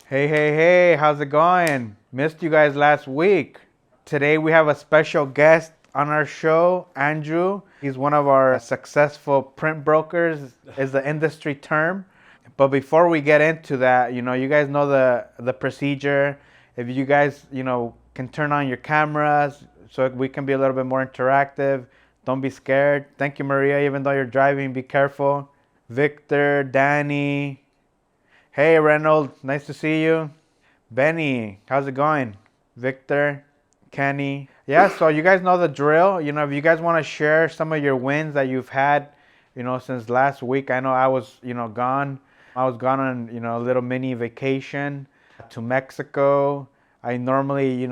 Hey, how's it going? Missed you guys last week. Today we have a special guest on our show, Andrew. He's one of our successful print brokers, is the industry term. But before we get into that, you guys know the procedure. If you guys, can turn on your cameras so we can be a little bit more interactive. Don't be scared. Thank you, Maria. Even though you're driving, be careful. Victor, Danny. Hey, Reynold. Nice to see you. Benny, how's it going? Victor, Kenny. Yeah, so you guys know the drill. If you guys want to share some of your wins that you've had, since last week. I know I was, gone. I was gone on, a little mini vacation to Mexico. I normally,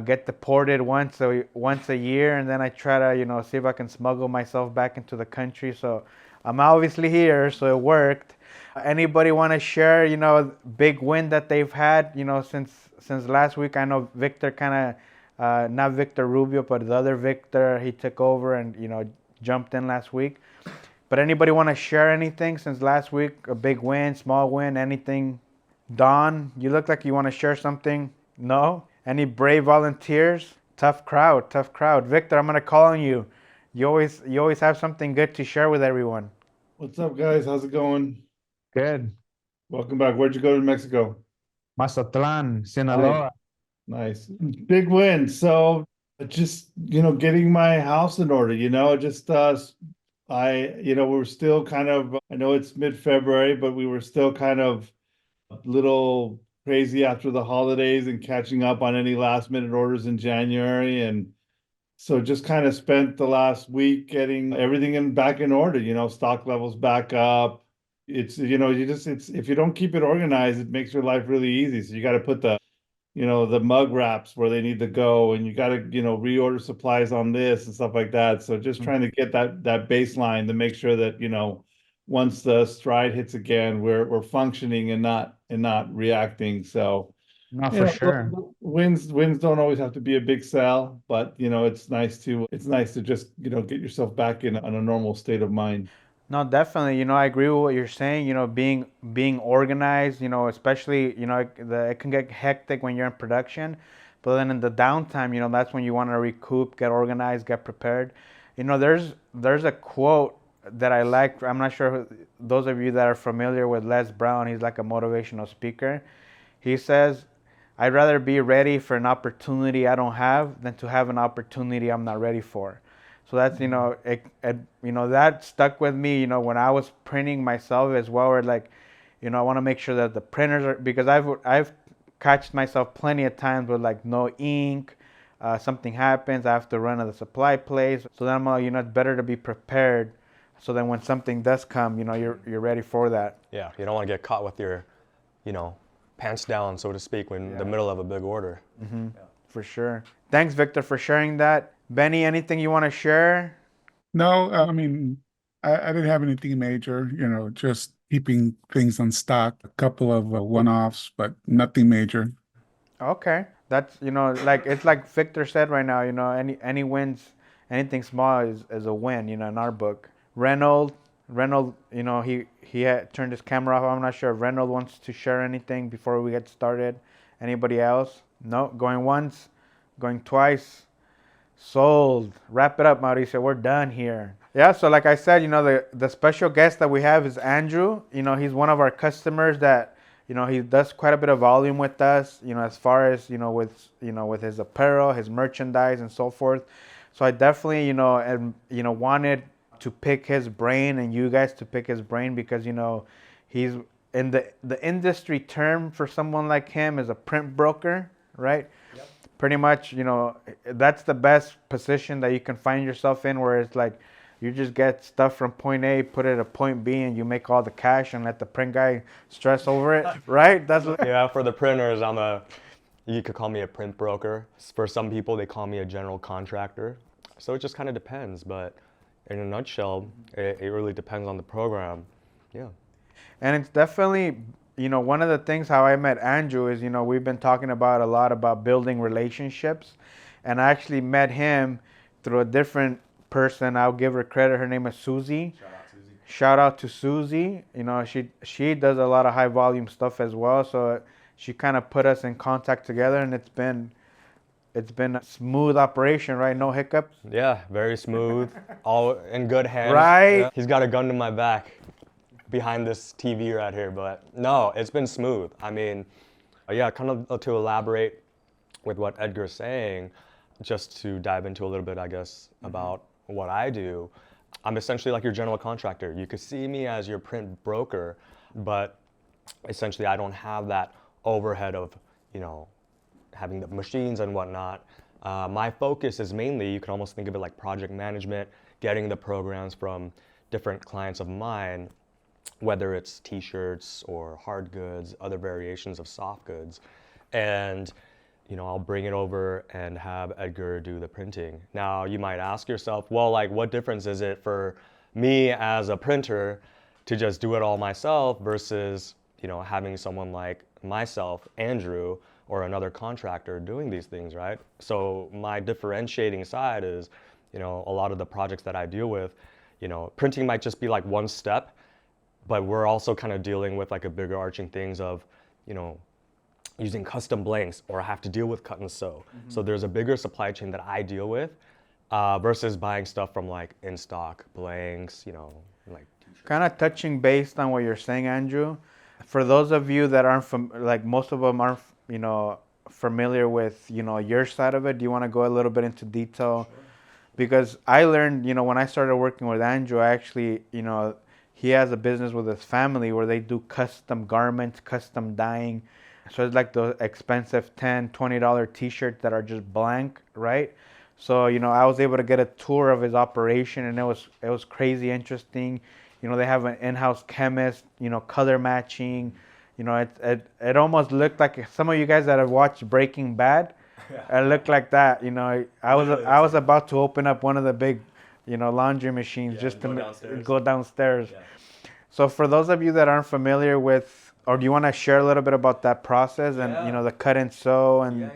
get deported once a year, and then I try to, see if I can smuggle myself back into the country. So I'm obviously here, so it worked. Anybody want to share, big win that they've had, since last week? I know Victor kind of, not Victor Rubio, but the other Victor, he took over and, jumped in last week. But anybody want to share anything since last week? A big win, small win, anything? Don, you look like you want to share something. No? Any brave volunteers? Tough crowd, tough crowd. Victor, I'm going to call on you. You always have something good to share with everyone. What's up, guys? How's it going? Good. Welcome back. Where'd you go to Mexico? Mazatlan, Nice. Sinaloa. Nice. Big win. So just, getting my house in order, just we were still kind of, I know it's mid-February, but we were still kind of a little crazy after the holidays and catching up on any last minute orders in January. And so just kind of spent the last week getting everything back in order, stock levels back up. It's, it's if you don't keep it organized, it makes your life really easy. So you got to put the mug wraps where they need to go, and you got to, reorder supplies on this and stuff like that. So just trying to get that baseline to make sure that, once the stride hits again, we're functioning and not reacting. So No, for sure. wins don't always have to be a big sell, but it's nice to just, get yourself back in on a normal state of mind. No, definitely. I agree with what you're saying. Being organized. Especially it can get hectic when you're in production, but then in the downtime, that's when you want to recoup, get organized, get prepared. There's a quote that I like. I'm not sure those of you that are familiar with Les Brown. He's like a motivational speaker. He says, "I'd rather be ready for an opportunity I don't have than to have an opportunity I'm not ready for." So that's that stuck with me. When I was printing myself as well, or like, I want to make sure that the printers are, because I've catched myself plenty of times with like no ink, something happens, I have to run to the supply place. So then I'm it's better to be prepared. So then when something does come, you're ready for that. Yeah, you don't want to get caught with your, pants down, so to speak, when the middle of a big order. Mm-hmm. Yeah. For sure. Thanks, Victor, for sharing that. Benny, anything you want to share? No, I mean, I didn't have anything major, just keeping things on stock, a couple of one-offs, but nothing major. Okay. That's, like it's like Victor said right now, any wins, anything small is a win, in our book. Reynold, he had turned his camera off. I'm not sure if Reynold wants to share anything before we get started. Anybody else? No, going once, going twice. Sold. Wrap it up, Mauricio. We're done here. Yeah, so like I said, the special guest that we have is Andrew. He's one of our customers that, he does quite a bit of volume with us, as far as, with his apparel, his merchandise and so forth. So I definitely, wanted to pick his brain and you guys to pick his brain because, he's in the industry term for someone like him is a print broker, right? Yep. Pretty much, that's the best position that you can find yourself in, where it's like you just get stuff from point A, put it at point B, and you make all the cash and let the print guy stress over it, right? That's Yeah, for the printers, you could call me a print broker. For some people, they call me a general contractor. So it just kind of depends, but in a nutshell, it really depends on the program. Yeah. And it's definitely, one of the things how I met Andrew is, we've been talking about a lot about building relationships. And I actually met him through a different person. I'll give her credit. Her name is Susie. Shout out to Susie. You know, she does a lot of high volume stuff as well. So she kind of put us in contact together, and it's been a smooth operation, right? No hiccups. Yeah, very smooth, all in good hands. Right. Yeah. He's got a gun to my back behind this TV right here, but no, it's been smooth. I mean, yeah, kind of to elaborate with what Edgar's saying, just to dive into a little bit, I guess, about what I do. I'm essentially like your general contractor. You could see me as your print broker, but essentially I don't have that overhead of, you know, having the machines and whatnot. My focus is mainly, you can almost think of it like project management, getting the programs from different clients of mine, whether it's t-shirts or hard goods, other variations of soft goods. And you know, I'll bring it over and have Edgar do the printing. Now, you might ask yourself, well, like, what difference is it for me as a printer to just do it all myself versus, you know, having someone like myself, Andrew, or another contractor doing these things, right? So my differentiating side is, you know, a lot of the projects that I deal with, you know, printing might just be like one step, but we're also kind of dealing with like a bigger arching things of, you know, using custom blanks, or I have to deal with cut and sew. So there's a bigger supply chain that I deal with versus buying stuff from like in stock blanks, you know, like Kind of touching based on what you're saying, Andrew. For those of you that aren't like most of them aren't, you know, familiar with, you know, your side of it, do you want to go a little bit into detail? Sure. Because I learned, you know, when I started working with Andrew, I actually, you know, he has a business with his family where they do custom garments, custom dyeing. So it's like those expensive $10, $20 t-shirts that are just blank, right? So, you know, I was able to get a tour of his operation, and it was crazy interesting. You know, they have an in-house chemist, you know, color matching. You know, it almost looked like some of you guys that have watched Breaking Bad, it looked like that. You know, I was about to open up one of the big, you know, laundry machines just to go downstairs. Yeah. So for those of you that aren't familiar with, or do you want to share a little bit about that process and, you know, the cut and sew and? Yeah.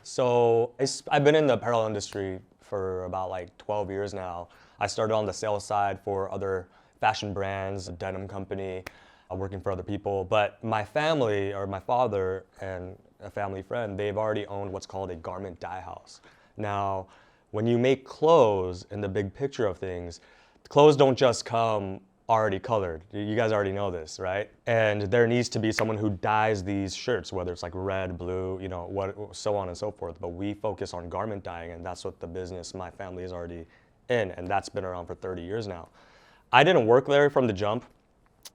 So I've been in the apparel industry for about like 12 years now. I started on the sales side for other fashion brands, a denim company, working for other people. But my family, or my father and a family friend, they've already owned what's called a garment dye house. Now, when you make clothes in the big picture of things, clothes don't just come already colored. You guys already know this, right? And there needs to be someone who dyes these shirts, whether it's like red, blue, you know, what, so on and so forth. But we focus on garment dyeing, and that's what the business my family is already in, and that's been around for 30 years now. I didn't work there from the jump.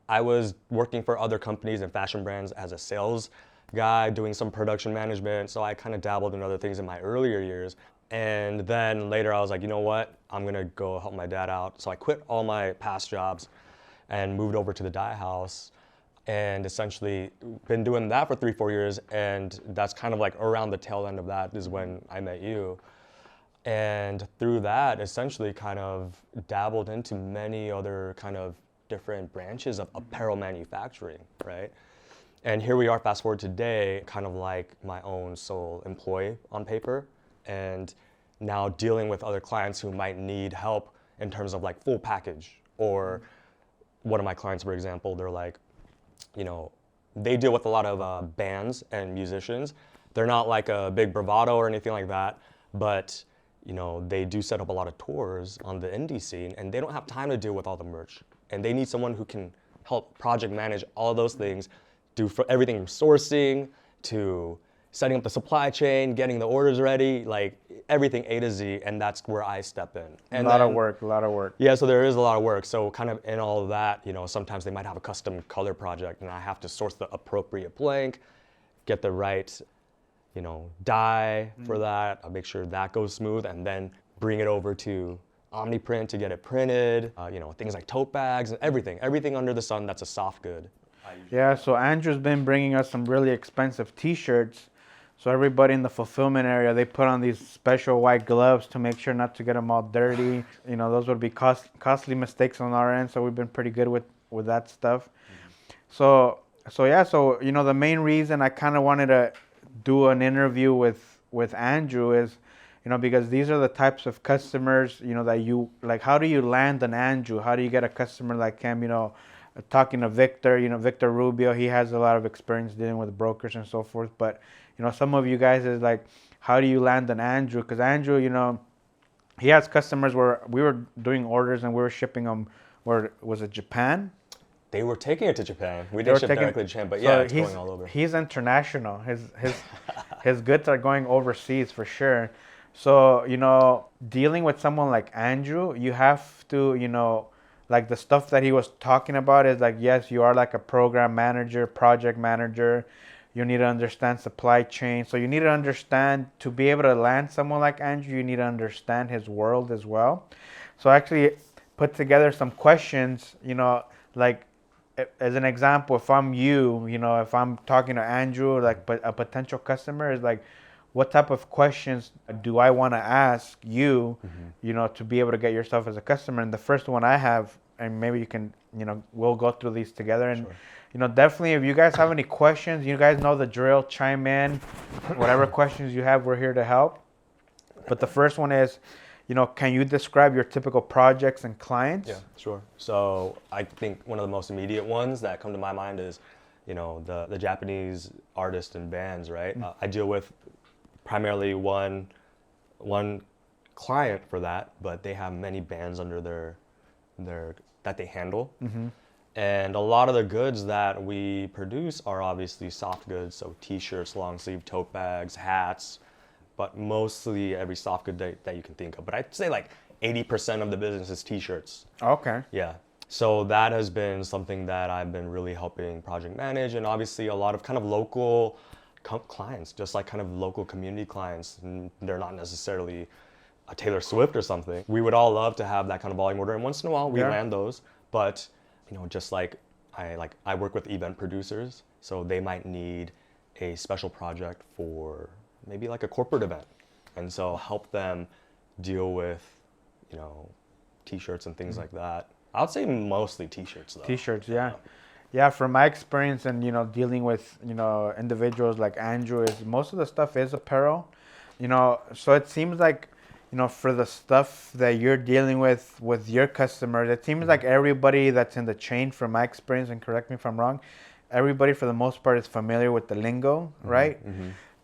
I was working for other companies and fashion brands as a sales guy, doing some production management, so I kind of dabbled in other things in my earlier years. And then later I was like, you know what, I'm gonna go help my dad out. So I quit all my past jobs and moved over to the dye house, and essentially been doing that for 3-4 years. And that's kind of like around the tail end of that is when I met you. And through that, essentially kind of dabbled into many other kind of different branches of apparel manufacturing, right? And here we are, fast forward today, kind of like my own sole employee on paper, and now dealing with other clients who might need help in terms of like full package. Or one of my clients, for example, they're like, you know, they deal with a lot of bands and musicians. They're not like a big bravado or anything like that, but you know, they do set up a lot of tours on the indie scene, and they don't have time to deal with all the merch. And they need someone who can help project manage all of those things, do for everything from sourcing to setting up the supply chain, getting the orders ready, like everything A to Z, and that's where I step in. And a lot of work. Yeah, so there is a lot of work. So kind of in all of that, you know, sometimes they might have a custom color project, and I have to source the appropriate blank, get the right, you know, dye for that. I'll make sure that goes smooth, and then bring it over to OmniPrint to get it printed. You know, things like tote bags and everything under the sun that's a soft good. Yeah, so Andrew's been bringing us some really expensive t-shirts. So everybody in the fulfillment area, they put on these special white gloves to make sure not to get them all dirty. You know, those would be costly mistakes on our end, so we've been pretty good with that stuff. So you know, the main reason I kind of wanted to do an interview with Andrew is, because these are the types of customers, that you like. How do you land an Andrew? How do you get a customer like him? Talking to Victor, Victor Rubio, he has a lot of experience dealing with brokers and so forth. But some of you guys is like, how do you land an Andrew? Because Andrew, he has customers where we were doing orders and we were shipping them. Where was it, Japan? They were taking it to Japan. We They were didn't ship directly to Japan, but so yeah, it's he's, going all over. He's international. His goods are going overseas for sure. So, dealing with someone like Andrew, you have to, like the stuff that he was talking about is like, yes, you are like a program manager, project manager. You need to understand supply chain. So you need to understand, to be able to land someone like Andrew, you need to understand his world as well. So I actually put together some questions, like, as an example, if I'm if I'm talking to Andrew, like a potential customer, is like, what type of questions do I want to ask you, to be able to get yourself as a customer? And the first one I have, and maybe you can, we'll go through these together. And, definitely if you guys have any questions, you guys know the drill, chime in. Whatever questions you have, we're here to help. But the first one is, can you describe your typical projects and clients? Yeah, sure. So I think one of the most immediate ones that come to my mind is, the Japanese artists and bands, right? I deal with primarily one client for that, but they have many bands under their that they handle. And a lot of the goods that we produce are obviously soft goods, so t-shirts, long sleeve tote bags, hats, but mostly every soft good that you can think of. But I'd say like 80% of the business is t-shirts. Okay. Yeah. So that has been something that I've been really helping project manage, and obviously a lot of kind of local clients, just like kind of local community clients. And they're not necessarily a Taylor Swift or something. We would all love to have that kind of volume order, and once in a while we land those. But just like I work with event producers, so they might need a special project for maybe like a corporate event, and so help them deal with t-shirts and things like that. I would say mostly t-shirts though. T-shirts, yeah. From my experience and dealing with individuals like Andrew, is most of the stuff is apparel. So it seems like for the stuff that you're dealing with your customers, it seems like everybody that's in the chain, from my experience, and correct me if I'm wrong, everybody for the most part is familiar with the lingo, right?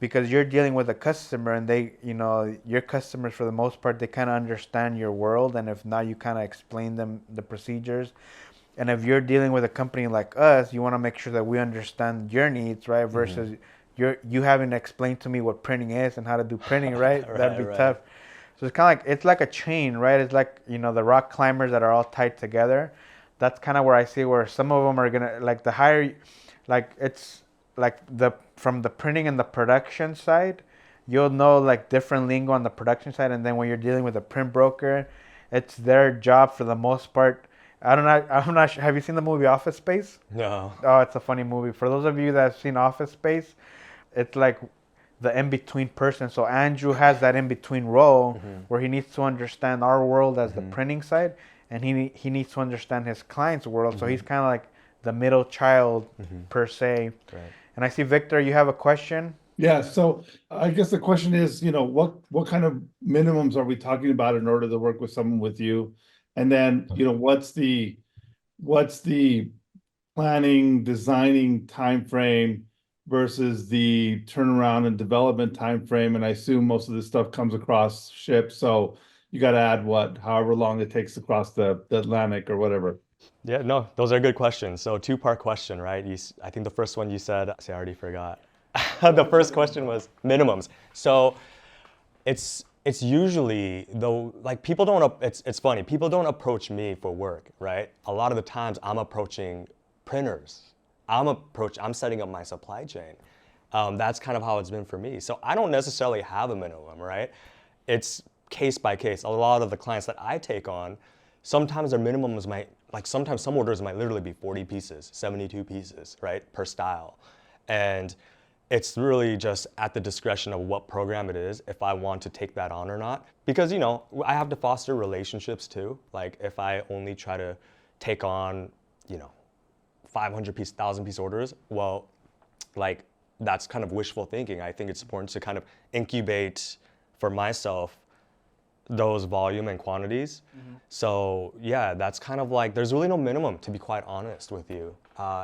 Because you're dealing with a customer, and they, your customers for the most part, they kind of understand your world, and if not, you kind of explain them the procedures. And if you're dealing with a company like us, you want to make sure that we understand your needs, right? Versus you having to explain to me what printing is and how to do printing, right? That'd be tough. So it's kind of like, it's like a chain, right? It's like, the rock climbers that are all tied together. That's kind of where I see where some of them are going to, like the higher, like it's like from the printing and the production side, you'll know like different lingo on the production side. And then when you're dealing with a print broker, it's their job for the most part. I'm not sure. Have you seen the movie Office Space? No. Oh, it's a funny movie. For those of you that have seen Office Space, it's like the in-between person. So Andrew has that in-between role where he needs to understand our world as the printing side, and he needs to understand his client's world. So he's kind of like the middle child per se. Right. And I see, Victor, you have a question? Yeah, so I guess the question is, what kind of minimums are we talking about in order to work with someone with you? And then, what's the planning, designing time frame versus the turnaround and development time frame? And I assume most of this stuff comes across ships, so you got to add however long it takes to cross the Atlantic or whatever. Yeah, no, those are good questions. So two-part question, right? I think the first one you said, I already forgot. The first question was minimums. So it's usually, though, like people don't, it's funny, people don't approach me for work, right? A lot of the times I'm approaching printers. I'm setting up my supply chain. That's kind of how it's been for me. So I don't necessarily have a minimum, right? It's case by case. A lot of the clients that I take on, sometimes their minimums sometimes some orders might literally be 40 pieces, 72 pieces, right, per style. And it's really just at the discretion of what program it is, if I want to take that on or not. Because, I have to foster relationships too. Like if I only try to take on, 500-piece, 1,000-piece orders, well, like that's kind of wishful thinking. I think it's important to kind of incubate for myself those volume and quantities. So yeah, that's kind of like, there's really no minimum, to be quite honest with you.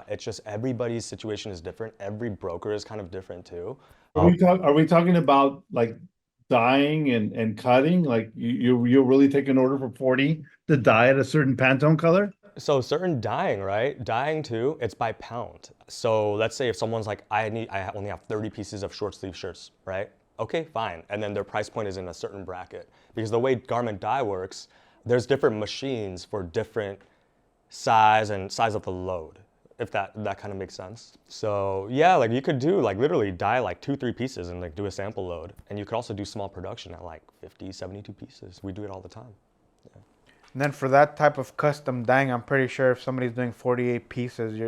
It's just everybody's situation is different. Every broker is kind of different too. Are we talking about like dyeing and cutting? Like you'll really take an order for 40 to dye at a certain Pantone color? So certain dyeing, right? Dyeing too, it's by pound. So let's say if someone's like, I only have 30 pieces of short sleeve shirts, right? Okay, fine. And then their price point is in a certain bracket. Because the way garment dye works, there's different machines for different size and size of the load, if that kind of makes sense. So yeah, like you could do like literally dye like 2-3 pieces and like do a sample load. And you could also do small production at like 50, 72 pieces. We do it all the time. Yeah. And then for that type of custom dyeing, I'm pretty sure if somebody's doing 48 pieces,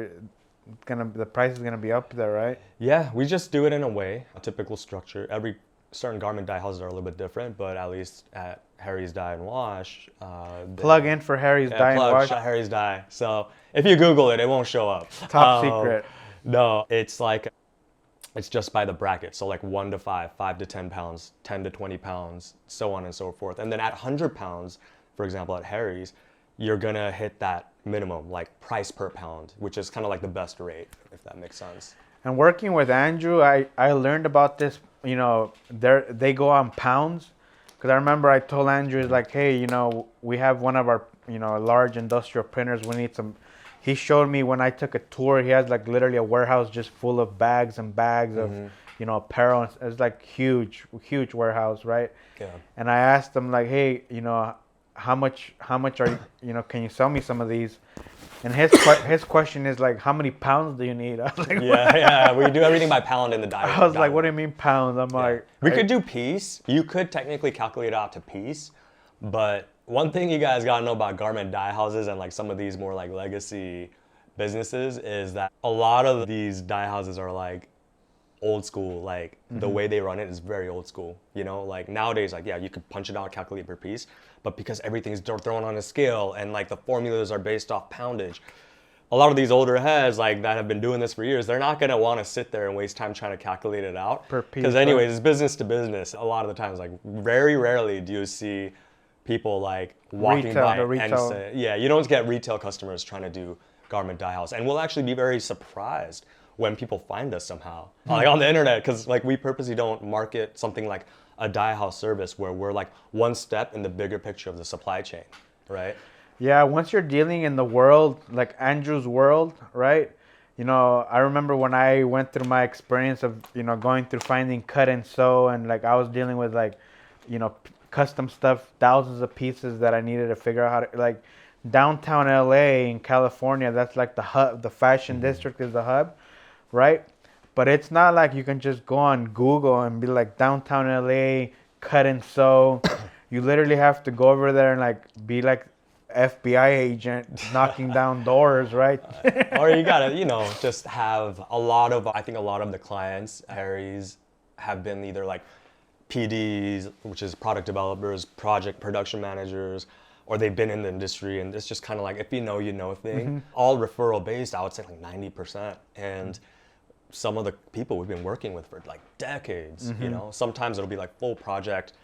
the price is gonna be up there, right? Yeah, we just do it in a way, a typical structure. Every certain garment dye houses are a little bit different, but at least at Harry's Dye and Wash, Plug in for Harry's Dye and Wash. Harry's Dye. So if you Google it, it won't show up. Top secret. No, it's like, it's just by the bracket. So like 1 to 5, 5 to 10 pounds, 10 to 20 pounds, so on and so forth. And then at 100 pounds, for example, at Harry's, you're gonna hit that minimum, like price per pound, which is kind of like the best rate, if that makes sense. And working with Andrew, I learned about this, you know, they go on pounds. Because I remember I told Andrew, like, hey, you know, we have one of our, you know, large industrial printers. We need some. He showed me when I took a tour, he has like literally a warehouse just full of bags and bags of, you know, apparel. It's like huge warehouse, right? Yeah. And I asked him like, hey, you know, how much are you, you know, can you sell me some of these? And his question is like, how many pounds do you need? I was like, Yeah, we do everything by pound in the dye. I was like, what do you mean pounds? I'm like, we could do piece. You could technically calculate it out to piece, but one thing you guys gotta know about garment dye houses and like some of these more like legacy businesses is that a lot of these dye houses are like old school. Like the way they run it is very old school. You know, like nowadays, like yeah, you could punch it out, calculate per piece, but because everything's thrown on a scale and like the formulas are based off poundage, a lot of these older heads like that have been doing this for years, they're not gonna want to sit there and waste time trying to calculate it out. Per piece. Because anyways, it's business to business. A lot of the times, like very rarely do you see people like walking by and say, yeah, you don't get retail customers trying to do garment dye house. And we'll actually be very surprised when people find us somehow, like on the internet, because like we purposely don't market something like a dye house service where we're like one step in the bigger picture of the supply chain, right? Yeah, once you're dealing in the world, like Andrew's world, right? You know, I remember when I went through my experience of, you know, going through finding cut and sew, and like I was dealing with like, you know, custom stuff, thousands of pieces that I needed to figure out how to, like downtown LA in California, that's like the hub, the fashion district is the hub, right? But it's not like you can just go on Google and be like downtown LA, cut and sew. You literally have to go over there and like be like FBI agent knocking down doors, right? Or you gotta, you know, just have a lot of, I think a lot of the clients, Harry's, have been either like PDs, which is product developers, project production managers, or they've been in the industry, and it's just kind of like, if you know thing. All referral based, I would say like 90%. And some of the people we've been working with for like decades, you know, sometimes it'll be like full project,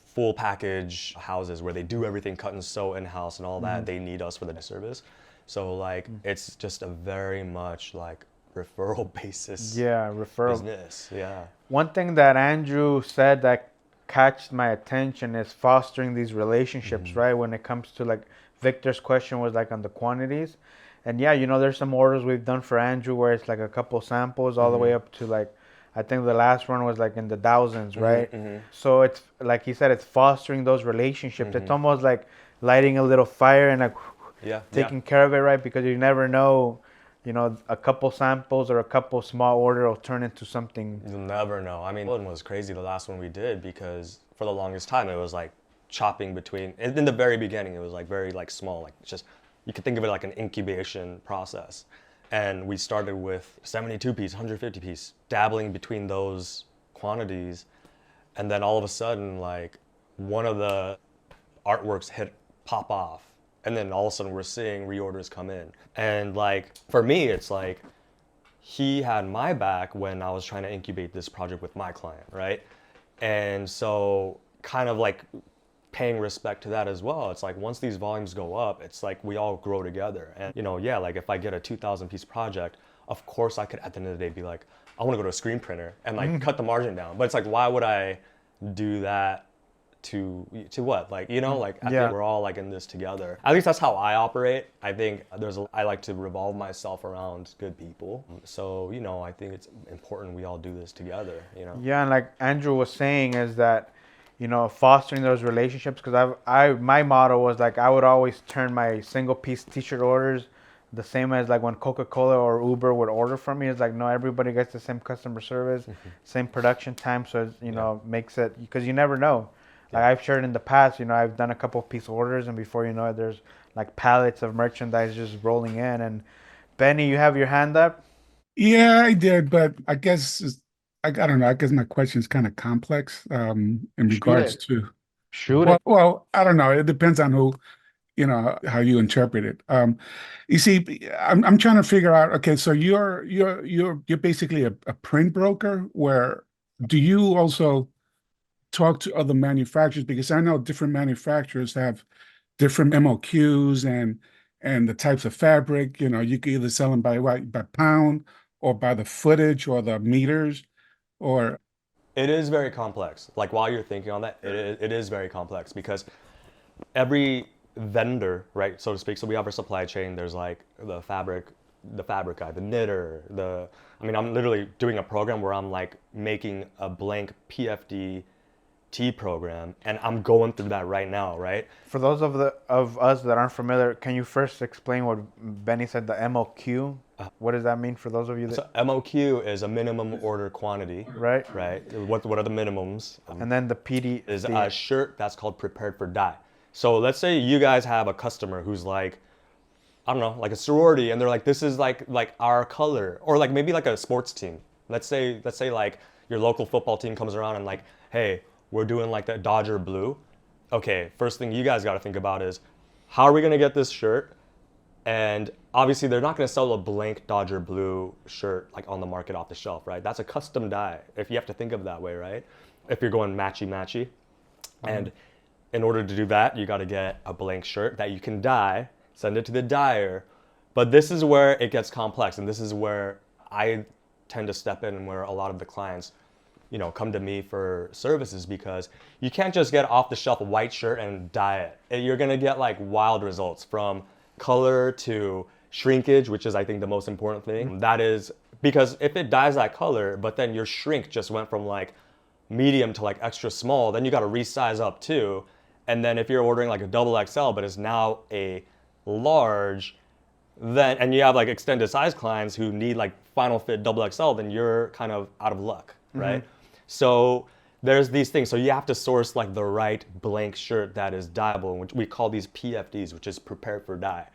full package houses where they do everything cut and sew in-house and all that. They need us for the service. So like, it's just a very much like referral basis business. Yeah. One thing that Andrew said that catched my attention is fostering these relationships, right? When it comes to like Victor's question was like on the quantities. And yeah, you know, there's some orders we've done for Andrew where it's like a couple samples all the way up to like, I think the last one was like in the thousands, right? So it's like he said, it's fostering those relationships. It's almost like lighting a little fire and like taking care of it, right? Because you never know, you know, a couple samples or a couple small order will turn into something. You'll never know. I mean, one was crazy, the last one we did, because for the longest time it was like chopping between, in the very beginning it was like very like small, like just, you could think of it like an incubation process. And we started with 72 piece, 150 piece, dabbling between those quantities. And then all of a sudden, like one of the artworks hit pop off. And then all of a sudden we're seeing reorders come in. And like, for me, it's like, he had my back when I was trying to incubate this project with my client, right? And so kind of like paying respect to that as well. It's like once these volumes go up, it's like we all grow together. And yeah, like if I get a 2,000 piece project, of course I could at the end of the day be like, I want to go to a screen printer and like cut the margin down. But it's like, why would I do that to what? Like, like I think we're all like in this together. At least that's how I operate. I think I like to revolve myself around good people. So, I think it's important we all do this together, Yeah, and like Andrew was saying is that, fostering those relationships, because my motto was like I would always turn my single piece t-shirt orders the same as like when Coca-Cola or Uber would order from me. It's like, no, everybody gets the same customer service, same production time. So, it's, makes it, because you never know. Like I've shared in the past, I've done a couple of piece orders, and before you know it, there's like pallets of merchandise just rolling in. And Benny, you have your hand up? Yeah, I did, but I guess I don't know. I guess my question is kind of complex in regards it. to. Shoot Well, it. well, I don't know. It depends on who, how you interpret it. You see, I'm trying to figure out. Okay, so you're basically a print broker. Where do you also talk to other manufacturers? Because I know different manufacturers have different MOQs and the types of fabric. You can either sell them by pound or by the footage or the meters, or It is very complex. Like while you're thinking on that, it is very complex because every vendor, right, so to speak. So we have our supply chain. There's like the fabric guy, the knitter, I'm literally doing a program where I'm like making a blank PFD program, and I'm going through that right now, right? For those of us that aren't familiar, can you first explain what Benny said, the MOQ? What does that mean for those of you that... So MOQ is a minimum order quantity, Right. What are the minimums? And then the PD Is a shirt that's called prepared for dye. So let's say you guys have a customer who's like, I don't know, like a sorority, and they're like, this is like our color, or like maybe like a sports team. Let's say like your local football team comes around and like, hey, we're doing like the Dodger blue. Okay, first thing you guys got to think about is, how are we gonna get this shirt? And obviously they're not gonna sell a blank Dodger blue shirt like on the market off the shelf, right? That's a custom dye, if you have to think of it that way, right? If you're going matchy. And in order to do that, you got to get a blank shirt that you can dye, send it to the dyer. But this is where it gets complex, and this is where I tend to step in and where a lot of the clients, come to me for services, because you can't just get off the shelf a white shirt and dye it. You're going to get like wild results from color to shrinkage, which is I think the most important thing. That is because if it dyes that color, but then your shrink just went from like medium to like extra small, then you got to resize up too. And then if you're ordering like a double XL, but it's now a large, then, and you have like extended size clients who need like final fit double XL, then you're kind of out of luck, right? So there's these things. So you have to source like the right blank shirt that is dyeable, which we call these PFDs, which is prepared for dye.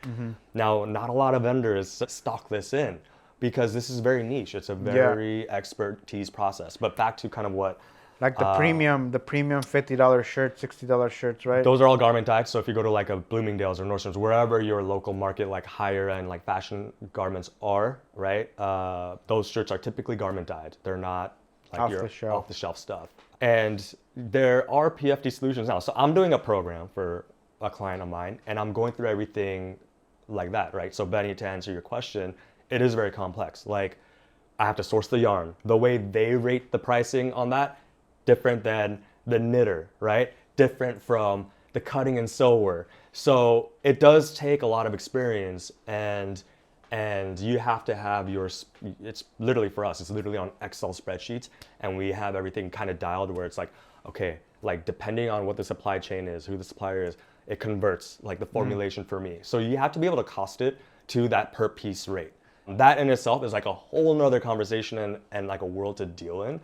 Now, not a lot of vendors stock this in because this is very niche. It's a very expertise process. But back to kind of what, like the premium $50 shirt, $60 shirts, right? those are all garment dyed. So if you go to like a Bloomingdale's or Nordstrom's, wherever your local market, like higher end, like fashion garments are, right? Those shirts are typically garment dyed. They're not like off the shelf stuff. And there are PFD solutions now. So I'm doing a program for a client of mine, and I'm going through everything like that, right? So Benny, to answer your question, it is very complex. Like I have to source the yarn. The way they rate the pricing on that, different than the knitter, right? Different from the cutting and sewer. So it does take a lot of experience, and you have to have it's literally, for us, it's literally on Excel spreadsheets, and we have everything kind of dialed where it's like, okay, like depending on what the supply chain is, who the supplier is, it converts like the formulation for me. So you have to be able to cost it to that per piece rate. That in itself is like a whole nother conversation and like a world to deal in.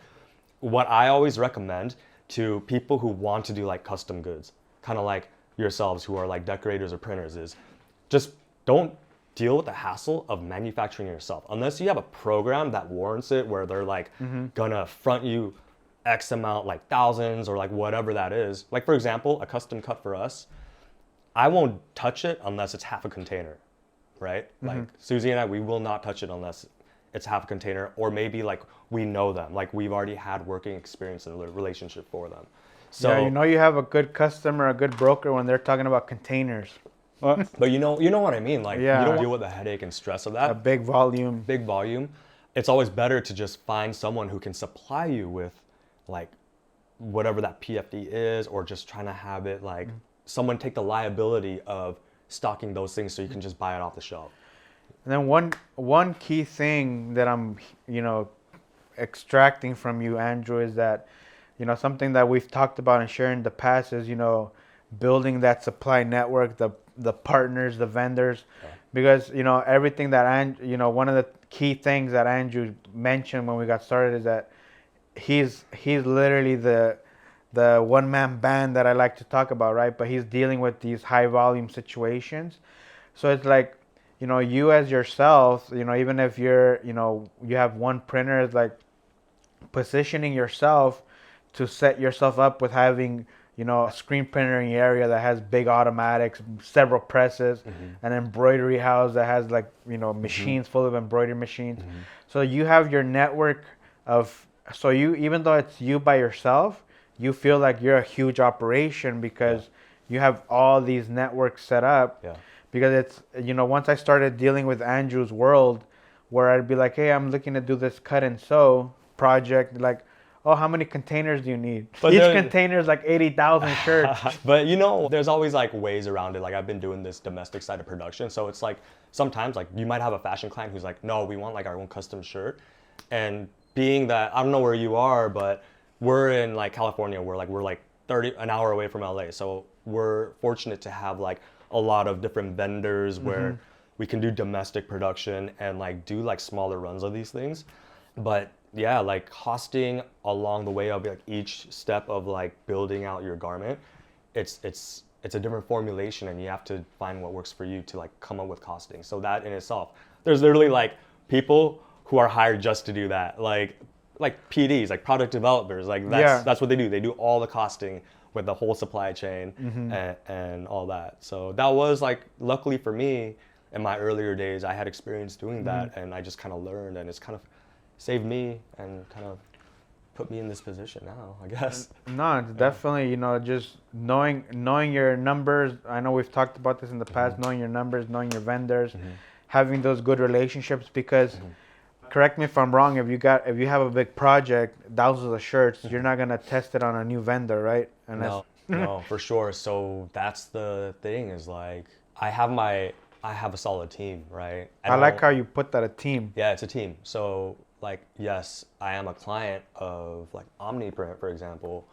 What I always recommend to people who want to do like custom goods, kind of like yourselves who are like decorators or printers, is just don't deal with the hassle of manufacturing yourself unless you have a program that warrants it, where they're like gonna front you X amount, like thousands or like whatever that is. Like for example, a custom cut for us, I won't touch it unless it's half a container, right? Like Susie and I, we will not touch it unless it's half a container, or maybe like we know them, like we've already had working experience in the relationship for them. So yeah, you know you have a good customer, a good broker when they're talking about containers. but you know what I mean, like Yeah. you don't deal with the headache and stress of that. A big volume. Big volume. It's always better to just find someone who can supply you with like whatever that PFD is, or just trying to have it like someone take the liability of stocking those things so you can just buy it off the shelf. And then one key thing that I'm, extracting from you, Andrew, is that, something that we've talked about and shared in the past is, building that supply network, the partners, the vendors, because, everything that, one of the key things that Andrew mentioned when we got started is that he's literally the one-man band that I like to talk about, right? But he's dealing with these high volume situations. So it's like, you as yourself, even if you're, you have one printer, it's like positioning yourself to set yourself up with having, a screen printer in your area that has big automatics, several presses, an embroidery house that has like, machines full of embroidery machines. So you have your network of, so you, even though it's you by yourself, you feel like you're a huge operation because you have all these networks set up. Yeah. Because it's, once I started dealing with Andrew's world, where I'd be like, hey, I'm looking to do this cut and sew project, like, oh, how many containers do you need? But Each container is like 80,000 shirts. But there's always like ways around it. Like I've been doing this domestic side of production, so it's like sometimes like you might have a fashion client who's like, no, we want like our own custom shirt. And being that, I don't know where you are, but we're in like California, we're like an hour away from LA, so we're fortunate to have like a lot of different vendors where we can do domestic production and like do like smaller runs of these things. But yeah, like costing along the way of like each step of like building out your garment, it's a different formulation, and you have to find what works for you to like come up with costing. So that in itself, there's literally like people who are hired just to do that, like PDs, like product developers, like that's what they do. They do all the costing with the whole supply chain and all that. So that was like, luckily for me, in my earlier days, I had experience doing that, and I just kind of learned, and it's kind of saved me and kind of put me in this position now, I guess. No, it's definitely, just knowing your numbers. I know we've talked about this in the past, knowing your numbers, knowing your vendors, having those good relationships, because correct me if I'm wrong, if you have a big project, thousands of shirts, you're not gonna test it on a new vendor, right? And No, for sure. So that's the thing, is like I have a solid team, right? I like how you put that, a team. Yeah, it's a team. So like, yes, I am a client of like OmniPrint, for example,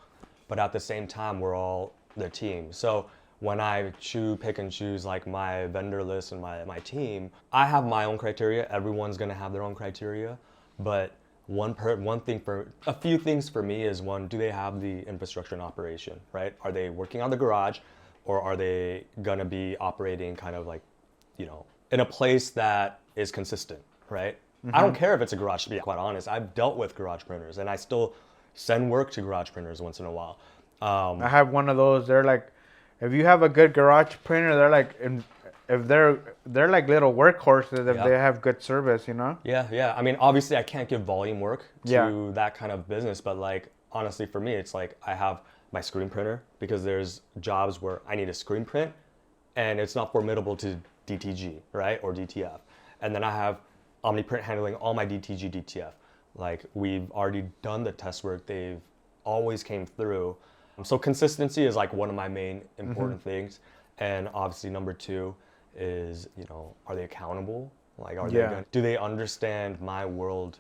but at the same time, we're all the team. So when I pick and choose like my vendor list and my team, I have my own criteria. Everyone's gonna have their own criteria, but a few things for me is, one, do they have the infrastructure and operation, right? Are they working on the garage, or are they gonna be operating kind of like, in a place that is consistent, right? I don't care if it's a garage, to be quite honest. I've dealt with garage printers, and I still send work to garage printers once in a while. I have one of those. They're like, if you have a good garage printer, they're like, if they're like little workhorses if they have good service, Yeah. I mean, obviously, I can't give volume work to that kind of business, but like, honestly, for me, it's like I have my screen printer, because there's jobs where I need a screen print, and it's not formidable to DTG, right, or DTF. And then I have OmniPrint handling all my DTG, DTF. Like, we've already done the test work. They've always came through. So consistency is like one of my main important things. And obviously number two is, are they accountable? Like, do they understand my world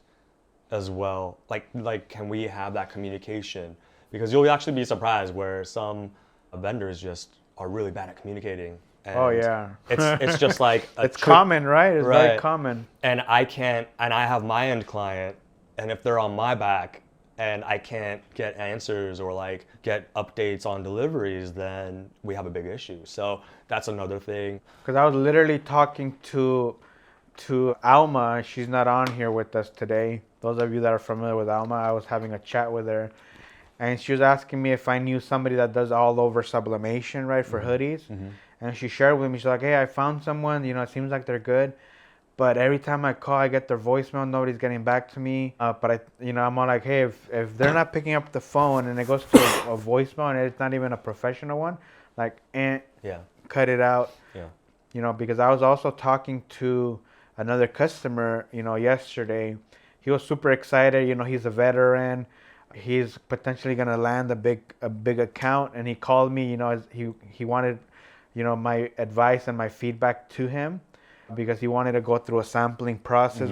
as well? Like, can we have that communication? Because you'll actually be surprised where some vendors just are really bad at communicating. And it's just like it's common, right? It's very common. And I have my end client, and if they're on my back and I can't get answers or like get updates on deliveries, then we have a big issue. So that's another thing. Because I was literally talking to Alma. She's not on here with us today. Those of you that are familiar with Alma, I was having a chat with her, and she was asking me if I knew somebody that does all over sublimation, right, for hoodies. And she shared with me, she's like, hey, I found someone, it seems like they're good, But every time I call, I get their voicemail. Nobody's getting back to me. But I'm all like, hey, if they're not picking up the phone and it goes to a voicemail and it's not even a professional one, like, Yeah. cut it out. Yeah. Because I was also talking to another customer, yesterday. He was super excited. He's a veteran. He's potentially gonna land a big account, and he called me. He wanted, my advice and my feedback to him, because he wanted to go through a sampling process.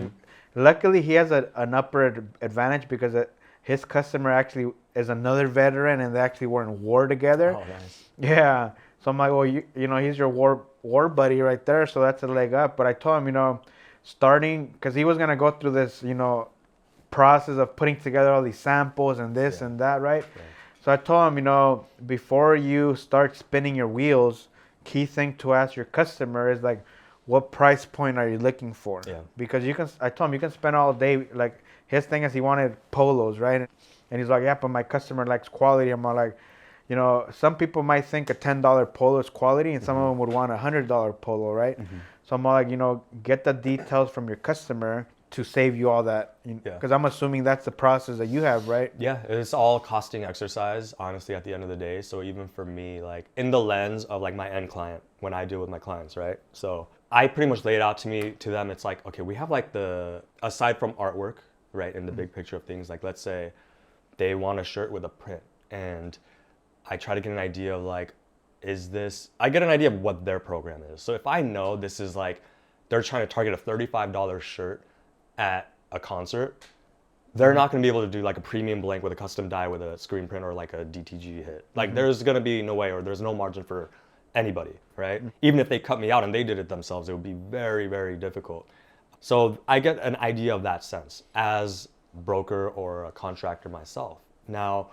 Luckily, he has an upper advantage because his customer actually is another veteran, and they actually were in war together. Oh, nice. Yeah. So I'm like, well, he's your war buddy right there, so that's a leg up. But I told him, starting, because he was gonna go through this, process of putting together all these samples and this and that, right? So I told him, before you start spinning your wheels, key thing to ask your customer is like, what price point are you looking for? Yeah. Because I told him you can spend all day, like, his thing is he wanted polos, right? And he's like, yeah, but my customer likes quality. I'm all like, some people might think a $10 polo is quality, and some of them would want a $100 polo, right? So I'm all like, get the details from your customer to save you all that. Because I'm assuming that's the process that you have, right? Yeah, it's all costing exercise, honestly, at the end of the day. So even for me, like, in the lens of like my end client, when I deal with my clients, right? So I pretty much lay it out to them. It's like, okay, we have like aside from artwork, right, in the big picture of things, like, let's say they want a shirt with a print, and I try to get an idea of like, I get an idea of what their program is. So if I know this is like, they're trying to target a $35 shirt at a concert, they're not going to be able to do like a premium blank with a custom die with a screen print or like a DTG hit. Like, there's going to be no way, or there's no margin for anybody, right? Even if they cut me out and they did it themselves, it would be very, very difficult. So I get an idea of that sense as broker or a contractor myself. Now,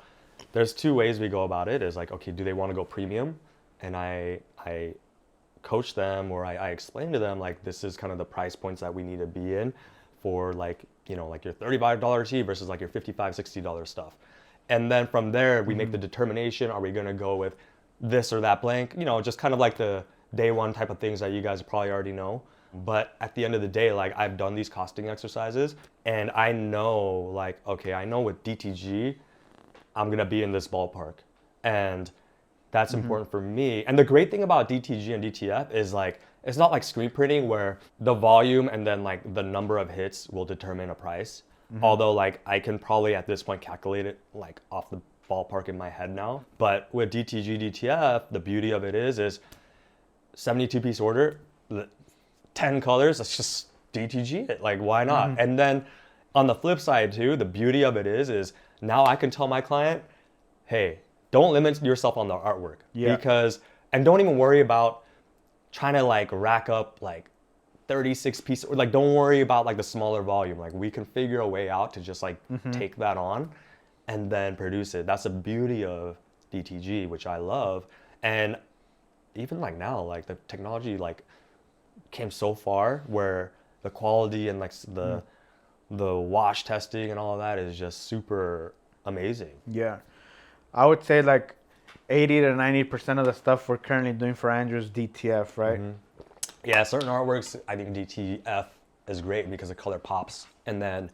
there's two ways we go about it. Is like, okay, do they want to go premium? And I coach them, or I explain to them like, this is kind of the price points that we need to be in for like, like your $35 tee versus like your $55, $60 stuff. And then from there, we make the determination, are we going to go with this or that blank? Just kind of like the day one type of things that you guys probably already know. But at the end of the day, like, I've done these costing exercises, and I know like, okay, I know with DTG, I'm going to be in this ballpark. And that's important for me. And the great thing about DTG and DTF is like, it's not like screen printing where the volume and then like the number of hits will determine a price. Although like I can probably at this point calculate it like off the ballpark in my head now. But with DTG, DTF, the beauty of it is 72-piece order, 10 colors, let's just DTG it. Like, why not? And then on the flip side too, the beauty of it is now I can tell my client, hey, don't limit yourself on the artwork. And don't even worry about trying to like rack up like 36 pieces, or like, don't worry about like the smaller volume. Like, we can figure a way out to just like take that on and then produce it. That's the beauty of DTG, which I love. And even like now, like the technology like came so far where the quality and like the wash testing and all of that is just super amazing. Yeah. I would say like 80 to 90% of the stuff we're currently doing for Andrew is DTF, right? Yeah, certain artworks, I think DTF is great because the color pops. And then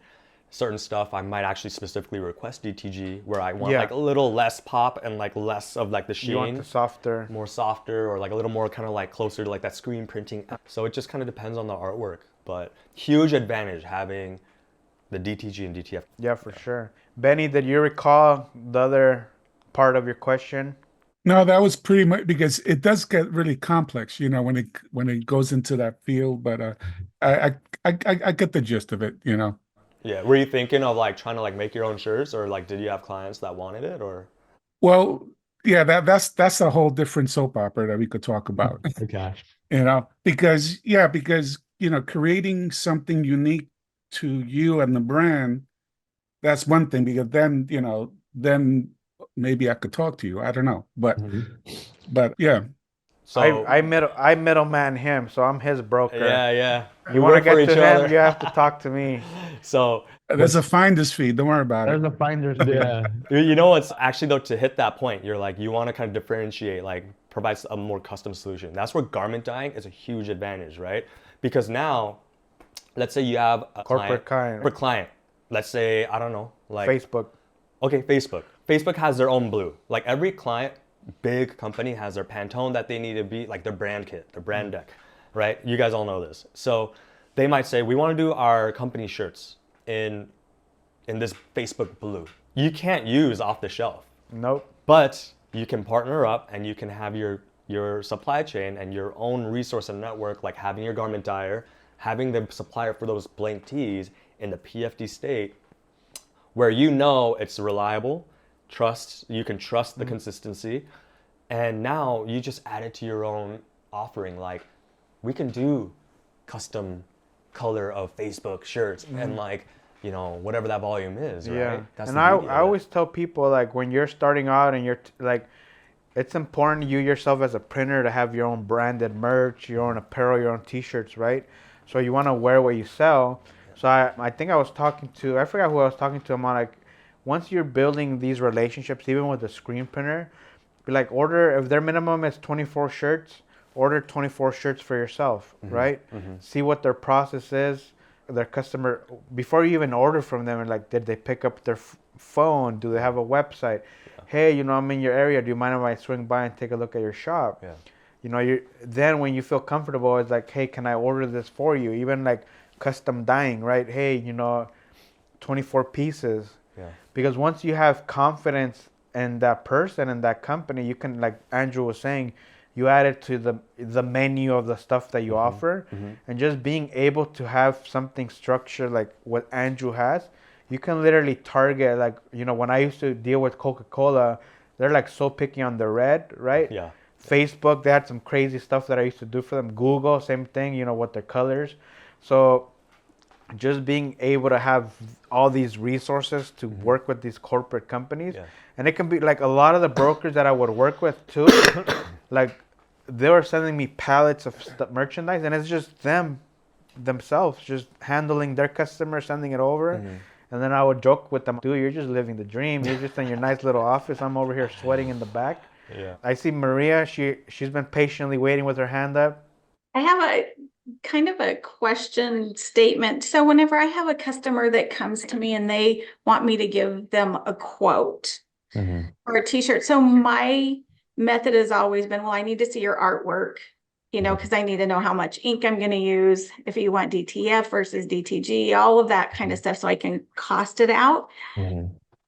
certain stuff, I might actually specifically request DTG where I want like a little less pop and like less of like the sheen. You want the softer. More softer, or like a little more kind of like closer to like that screen printing. So it just kind of depends on the artwork. But huge advantage having the DTG and DTF. Yeah, for sure. Benny, did you recall the other part of your question? No, that was pretty much, because it does get really complex, when it goes into that field. But I get the gist of it, Yeah, were you thinking of like trying to like make your own shirts, or like did you have clients that wanted it, or? Well, yeah, that's a whole different soap opera that we could talk about. Okay. Because creating something unique to you and the brand, that's one thing, because then maybe I could talk to you. I don't know, but yeah. So I middleman him, so I'm his broker. yeah. You want to get to him, you have to talk to me. So There's a finder's fee. Don't worry about There's it. a finder's, yeah. you know what's actually though, to hit that point, you're like, you want to kind of differentiate, like provide a more custom solution. That's where garment dyeing is a huge advantage, right? Because now let's say you have a Corporate corporate client. Let's say, I don't know, like Facebook. Okay, Facebook. Facebook has their own blue. Like every client, big company has their Pantone that they need to be, like their brand kit, their brand deck, right? You guys all know this. So they might say, we want to do our company shirts in this Facebook blue. You can't use off the shelf, Nope. but you can partner up and you can have your supply chain and your own resource and network, like having your garment dyer, having the supplier for those blank tees in the PFD state, where you know it's reliable, you can trust the consistency, and now you just add it to your own offering. Like, we can do custom color of Facebook shirts and like, you know, whatever that volume is, right? Yeah. That's And the I beauty of it. always tell people, like, when you're starting out and you're like, it's important you yourself as a printer to have your own branded merch, your own apparel, your own t-shirts, right? So you want to wear what you sell. So I think I was talking to, I forgot who I was talking to. I'm like, once you're building these relationships, even with the screen printer, be like, order, if their minimum is 24 shirts, order 24 shirts for yourself, right? See what their process is, their customer, before you even order from them, and like, did they pick up their phone? Do they have a website? Hey, you know, I'm in your area. Do you mind if I swing by and take a look at your shop? Yeah. You know, then when you feel comfortable, it's like, hey, can I order this for you? Even like custom dyeing, right? Hey, you know, 24 pieces. Yeah. Because once you have confidence in that person and that company, you can, like Andrew was saying, you add it to the menu of the stuff that you offer, and just being able to have something structured like what Andrew has, you can literally target, like, you know, when I used to deal with Coca-Cola, they're like so picky on the red, right? Yeah. Facebook, they had some crazy stuff that I used to do for them. Google, same thing, you know, with their colors. So just being able to have all these resources to work with these corporate companies. Yeah. And it can be like a lot of the brokers that I would work with too, like they were sending me pallets of merchandise, and it's just themselves just handling their customers, sending it over. And then I would joke with them, dude, you're just living the dream. You're just in your nice little office. I'm over here sweating in the back. Yeah. I see Maria, she's been patiently waiting with her hand up. I have a kind of a question statement. So whenever I have a customer that comes to me and they want me to give them a quote or a t-shirt. So my method has always been, well, I need to see your artwork, you know, because I need to know how much ink I'm going to use, if you want DTF versus DTG, all of that kind of stuff, so I can cost it out.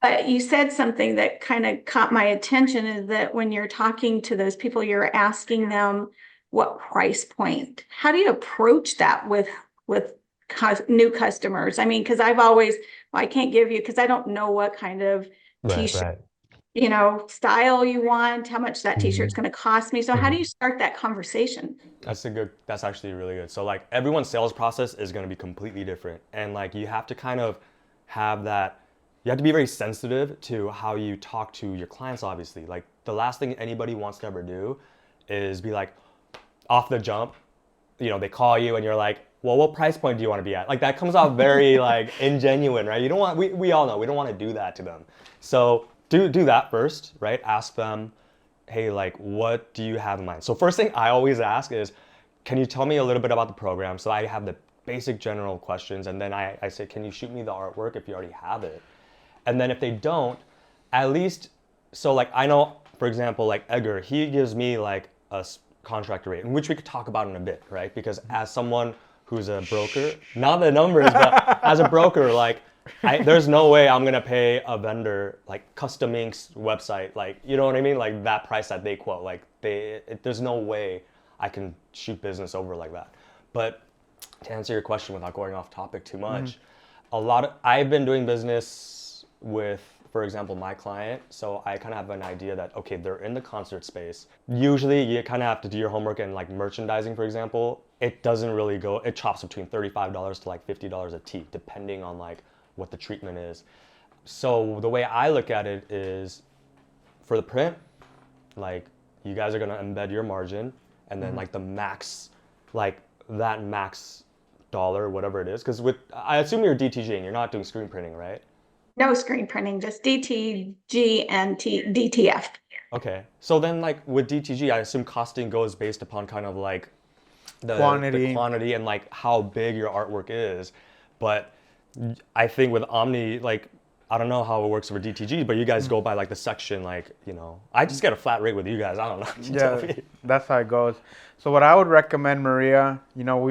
But you said something that kind of caught my attention, is that when you're talking to those people, you're asking them what price point. How do you approach that with new customers? I mean, because I've always, well, I can't give you, because I don't know what kind of t-shirt, you know, style you want, how much that t-shirt's going to cost me. So how do you start that conversation? That's actually really good. So like everyone's sales process is going to be completely different. And like you have to kind of have that, you have to be very sensitive to how you talk to your clients, obviously. Like the last thing anybody wants to ever do is be like, off the jump, you know, they call you and you're like, well, what price point do you want to be at? Like that comes off very like ingenuine, right? You don't want, we all know, we don't want to do that to them. So do that first, right? Ask them, hey, like, what do you have in mind? So first thing I always ask is, can you tell me a little bit about the program? So I have the basic general questions, and then I say, can you shoot me the artwork if you already have it? And then if they don't, at least, so like I know, for example, like Edgar, he gives me like a contractor rate, which we could talk about in a bit, right? Because as someone who's a broker, not the numbers, but as a broker, like there's no way I'm gonna pay a vendor like Custom Ink's website, like, you know what I mean? Like that price that they quote, like there's no way I can shoot business over like that. But to answer your question without going off topic too much, I've been doing business with, for example, my client, so I kind of have an idea that, okay, they're in the concert space. Usually you kind of have to do your homework, and like merchandising, for example, it doesn't really go, it chops between $35 to like $50 a tee, depending on like what the treatment is. So the way I look at it is, for the print, like you guys are gonna embed your margin, and then like the max, like that max dollar, whatever it is, because I assume you're DTGing, you're not doing screen printing, right? No screen printing, just DTG and DTF. Okay, so then like with DTG, I assume costing goes based upon kind of like the Quantity. quantity and like how big your artwork is. But I think with Omni, like, I don't know how it works for DTG, but you guys go by like the section, like, you know, I just get a flat rate with you guys. I don't know. You tell Yeah, me. that's how it goes. So what I would recommend, Maria, you know,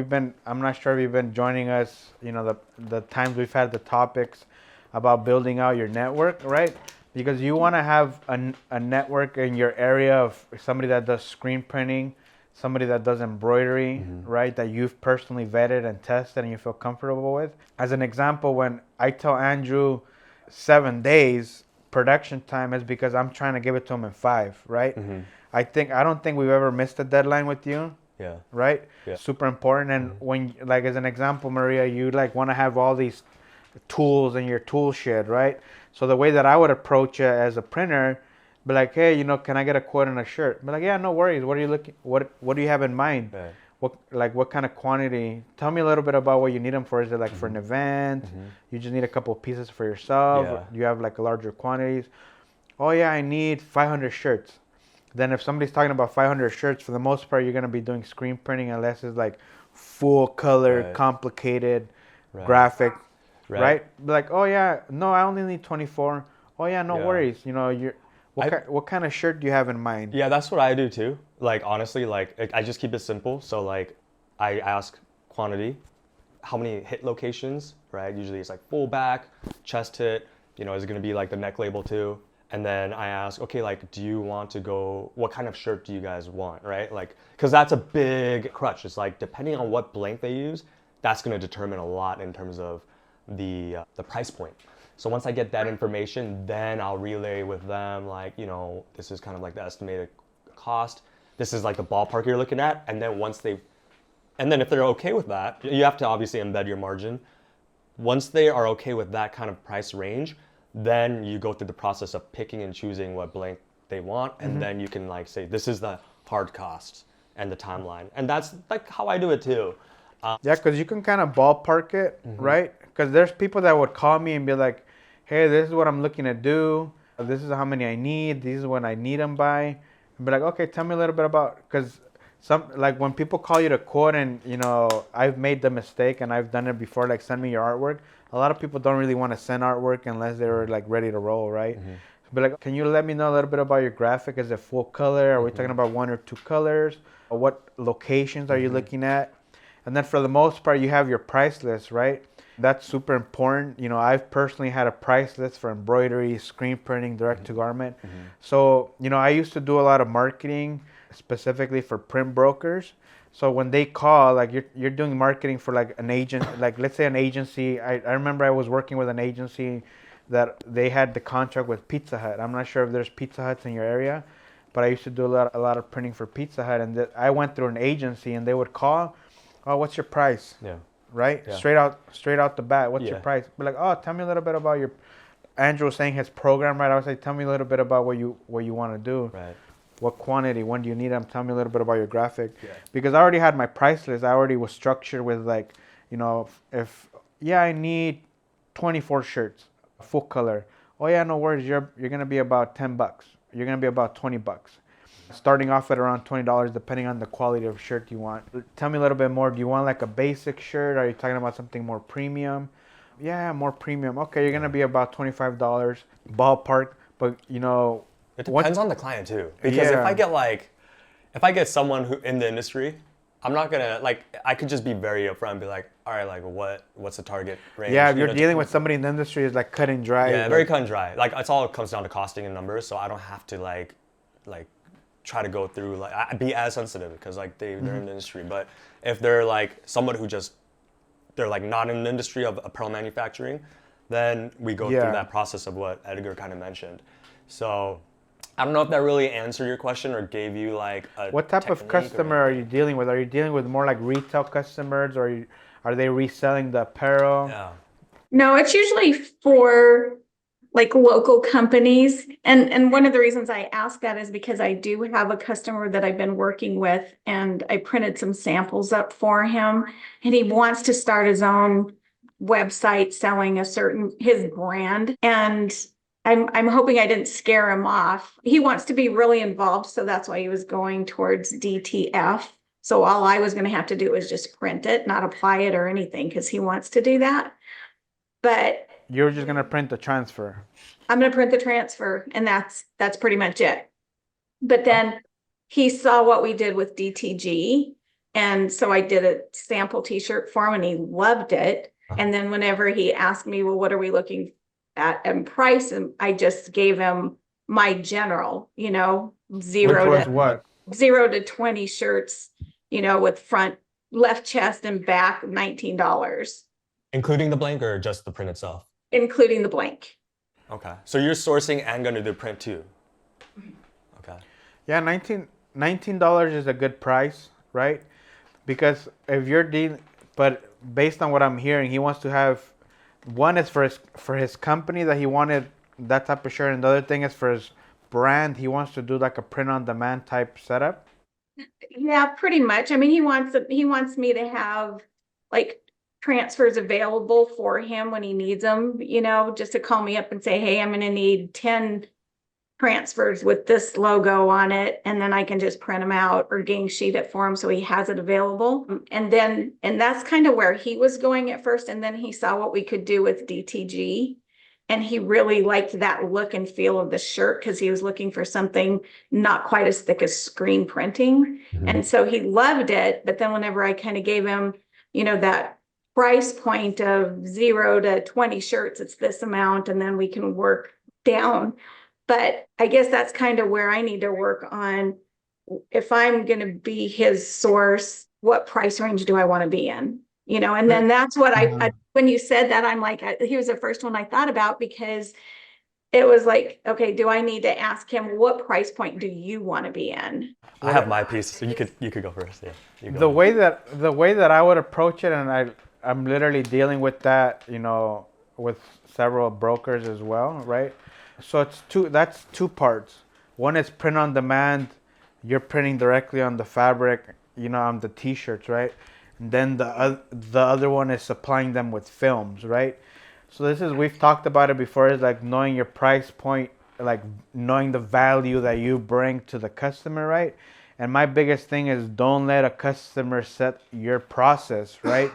I'm not sure if you've been joining us, you know, the times we've had the topics about building out your network, right? Because you want to have a network in your area of somebody that does screen printing, somebody that does embroidery, right? That you've personally vetted and tested and you feel comfortable with. As an example, when I tell Andrew 7 days production time is because I'm trying to give it to him in 5, right? I don't think we've ever missed a deadline with you, Yeah. right? Yeah. Super important. And when, like, as an example, Maria, you like want to have all these tools in your tool shed, right? So the way that I would approach it as a printer, be like, hey, you know, can I get a quote on a shirt? Be like, yeah, no worries. What are you looking? What do you have in mind? Right. What kind of quantity? Tell me a little bit about what you need them for. Is it like for an event? You just need a couple of pieces for yourself? Yeah. Or do you have like larger quantities? Oh yeah, I need 500 shirts. Then if somebody's talking about 500 shirts, for the most part, you're gonna be doing screen printing unless it's like full color, Right. complicated, Right. graphic, Right. right? Be like, oh yeah, no, I only need 24. Oh yeah, no Yeah. worries. You know, what kind of shirt do you have in mind? Yeah, that's what I do too. Like, honestly, like, I just keep it simple. So, like, I ask quantity, how many hit locations, right? Usually it's like full back, chest hit, you know, is it going to be like the neck label too? And then I ask, okay, like, do you want to go, what kind of shirt do you guys want, right? Like, because that's a big crutch. It's like, depending on what blank they use, that's going to determine a lot in terms of the price point. So once I get that information, then I'll relay with them, like, you know, this is kind of like the estimated cost. This is like the ballpark you're looking at. And then if they're okay with that, you have to obviously embed your margin. Once they are okay with that kind of price range, then you go through the process of picking and choosing what blank they want. And then you can like say, this is the hard cost and the timeline. And that's like how I do it too. Yeah, because you can kind of ballpark it, right? Because there's people that would call me and be like, hey, this is what I'm looking to do. This is how many I need. This is when I need them by. And be like, okay, tell me a little bit about, because like when people call you to quote, and you know, I've made the mistake and I've done it before, like send me your artwork. A lot of people don't really want to send artwork unless they're like ready to roll, right? Be like, can you let me know a little bit about your graphic? Is it full color? Are we talking about 1 or 2 colors? What locations are you looking at? And then for the most part, you have your price list, right? That's super important. You know, I've personally had a price list for embroidery, screen printing, direct to garment. So, you know, I used to do a lot of marketing specifically for print brokers. So when they call, like you're doing marketing for like an agent, like let's say an agency. I remember I was working with an agency that they had the contract with Pizza Hut. I'm not sure if there's Pizza Huts in your area, but I used to do a lot of printing for Pizza Hut. And I went through an agency and they would call, oh, what's your price? Yeah. Right? Yeah. Straight out the bat. What's your price? Be like, oh, tell me a little bit about your. Andrew was saying his program, right? I would say, tell me a little bit about what you want to do. Right. What quantity? When do you need them? Tell me a little bit about your graphic. Yeah. Because I already had my price list. I already was structured with like, you know, if I need 24 shirts, full color. Oh yeah, no worries. You're gonna be about $10. You're gonna be about $20. Starting off at around $20 depending on the quality of shirt you want. Tell me a little bit more. Do you want like a basic shirt? Are you talking about something more premium? Yeah, more premium. Okay, you're gonna be about $25 ballpark. But you know, it depends on the client too. Because if I get someone who in the industry, I'm not gonna like, I could just be very upfront and be like, all right, like what's the target range? Yeah, if you're dealing with somebody in the industry, it's like cut and dry. Yeah, like, very cut and dry. Like it's all comes down to costing and numbers, so I don't have to like try to go through like be as sensitive because like they're in the industry. But if they're like someone who they're like not in the industry of apparel manufacturing, then we go through that process of what Edgar kind of mentioned. So I don't know if that really answered your question or gave you like a what type of customer are you dealing with? Are you dealing with more like retail customers, or are they reselling the apparel? Yeah. No, it's usually for like local companies. And one of the reasons I ask that is because I do have a customer that I've been working with, and I printed some samples up for him, and he wants to start his own website selling his brand. And I'm hoping I didn't scare him off. He wants to be really involved, so that's why he was going towards DTF. So all I was gonna have to do was just print it, not apply it or anything, because he wants to do that. But You're just gonna print the transfer. I'm gonna print the transfer, and that's pretty much it. But then he saw what we did with DTG, and so I did a sample t-shirt for him, and he loved it. And then whenever he asked me, well, what are we looking at in price? And I just gave him my general, you know, Which zero was to what? 20 shirts, you know, with front, left chest and back, $19, Including the blank or just the print itself? including the blank. Okay. So you're sourcing and gonna do print too? Okay. Yeah, $19 is a good price, right? Because if you're dealing, but based on what I'm hearing, he wants to have, one is for his company that he wanted that type of shirt, and the other thing is for his brand. He wants to do like a print on demand type setup. Yeah, pretty much. I mean, he wants me to have like transfers available for him when he needs them, you know, just to call me up and say, hey, I'm gonna need 10 transfers with this logo on it, and then I can just print them out or gang sheet it for him so he has it available. And that's kind of where he was going at first, and then he saw what we could do with DTG, and he really liked that look and feel of the shirt because he was looking for something not quite as thick as screen printing. And so he loved it. But then whenever I kind of gave him, you know, that price point of 0 to 20 shirts, it's this amount, and then we can work down. But I guess that's kind of where I need to work on. If I'm going to be his source, what price range do I want to be in? You know, and then that's what I when you said that, I'm like, he was the first one I thought about, because it was like, okay, do I need to ask him, what price point do you want to be in? I have my piece, so you could go first. Yeah. You go The ahead. way that I would approach it, and I'm literally dealing with that, you know, with several brokers as well, right? So that's two parts. One is print on demand. You're printing directly on the fabric, you know, on the t-shirts, right? And then the other one is supplying them with films, right? So we've talked about it before, is like knowing your price point, like knowing the value that you bring to the customer, right? And my biggest thing is, don't let a customer set your process, right?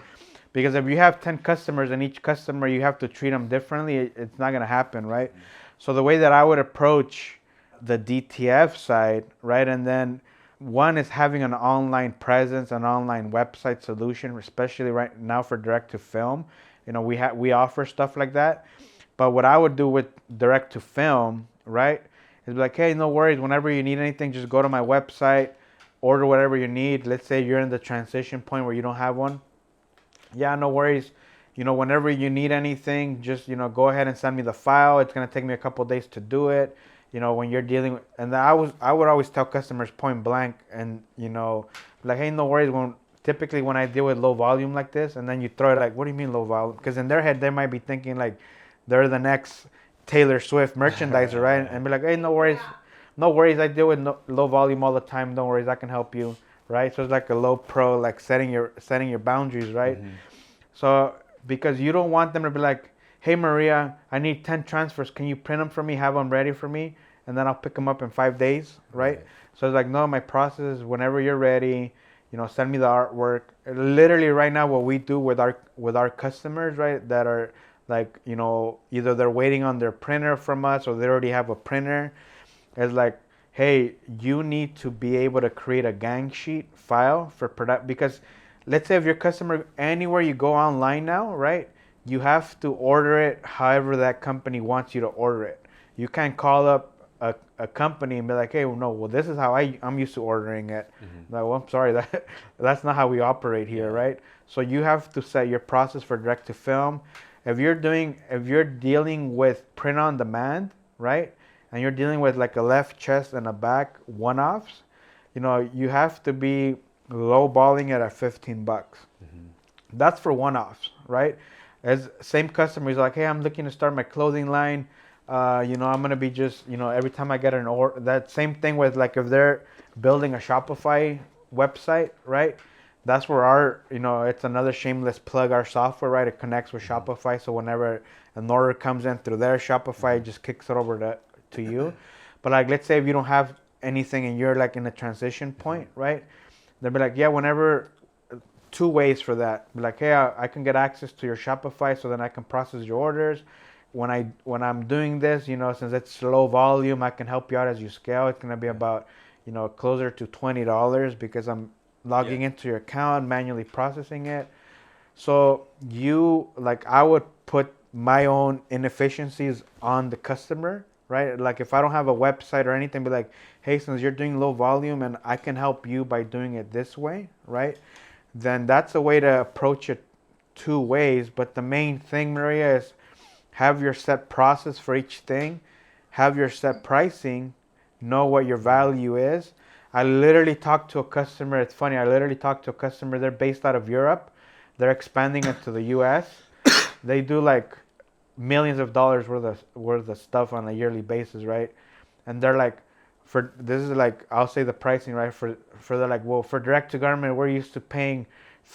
Because if you have 10 customers and each customer you have to treat them differently, it's not gonna happen, right? So the way that I would approach the DTF side, right? And then one is having an online presence, an online website solution, especially right now for direct to film. You know, we offer stuff like that. But what I would do with direct to film, right, is be like, hey, no worries. Whenever you need anything, just go to my website, order whatever you need. Let's say you're in the transition point where you don't have one. Yeah, no worries. You know, whenever you need anything, just, you know, go ahead and send me the file. It's going to take me a couple days to do it. You know, when you're dealing with, and I would always tell customers point blank, and, you know, like, hey, no worries. Typically when I deal with low volume like this, and then you throw it like, what do you mean low volume? Because in their head, they might be thinking like they're the next Taylor Swift merchandiser, right? And be like, hey, no worries. No worries. I deal with low volume all the time. Don't worry. I can help you. Right. So it's like a low pro, like setting your boundaries, right? So, because you don't want them to be like, hey, Maria, I need 10 transfers. Can you print them for me? Have them ready for me? And then I'll pick them up in 5 days, right? So it's like, no, my process is whenever you're ready, you know, send me the artwork. Literally right now, what we do with our customers, right, that are like, you know, either they're waiting on their printer from us or they already have a printer, is like, hey, you need to be able to create a gang sheet file for product, because let's say if your customer, anywhere you go online now, right, you have to order it however that company wants you to order it. You can't call up a company and be like, hey, well, no, well, this is how I'm used to ordering it. Like, well, I'm sorry, that's not how we operate here, right? So you have to set your process for direct to film. If you're dealing with print on demand, right, and you're dealing with like a left chest and a back one-offs, you know, you have to be lowballing it at $15. That's for one-offs, right? As same customers like, hey, I'm looking to start my clothing line. You know, I'm gonna be just, you know, every time I get an order. That same thing with like if they're building a Shopify website, right? That's where our, you know, it's another shameless plug, our software, right? It connects with Shopify, so whenever an order comes in through their Shopify, it just kicks it over to you. But like, let's say if you don't have anything and you're like in a transition point, right? they'll be like, yeah, whenever, two ways for that. Be like, hey, I can get access to your Shopify so then I can process your orders. When I'm doing this, you know, since it's low volume, I can help you out as you scale. It's gonna be about, you know, closer to $20 because I'm logging into your account, manually processing it. So I would put my own inefficiencies on the customer, right? Like if I don't have a website or anything, be like, hey, since you're doing low volume and I can help you by doing it this way, right? Then that's a way to approach it two ways. But the main thing, Maria, is have your set process for each thing, have your set pricing, know what your value is. I literally talked to a customer. It's funny. I literally talked to a customer. They're based out of Europe. They're expanding it to the U.S. They do like millions of dollars worth of stuff on a yearly basis, right? And they're like, I'll say the pricing, right? They're like, well, for direct to garment, we're used to paying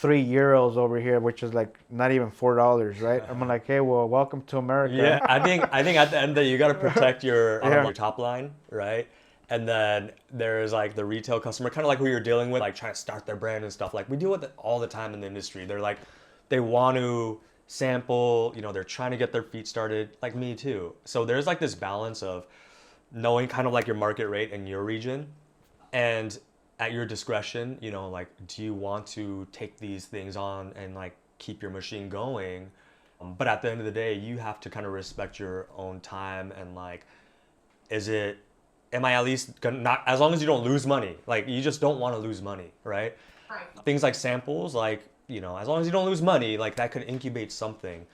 €3 over here, which is like not even $4, right? I'm like, hey, well, welcome to America. Yeah, I think at the end that you got to protect your top line, right? And then there's like the retail customer, kind of like who you're dealing with, like trying to start their brand and stuff. Like we deal with it all the time in the industry. They're like, they want to sample, you know, they're trying to get their feet started, like me too. So there's like this balance of knowing kind of like your market rate in your region and at your discretion, you know, like, do you want to take these things on and like keep your machine going? But at the end of the day, you have to kind of respect your own time and like, am I at least gonna not, as long as you don't lose money, like you just don't want to lose money, right? Right. Things like samples, like, you know, as long as you don't lose money, like that could incubate something.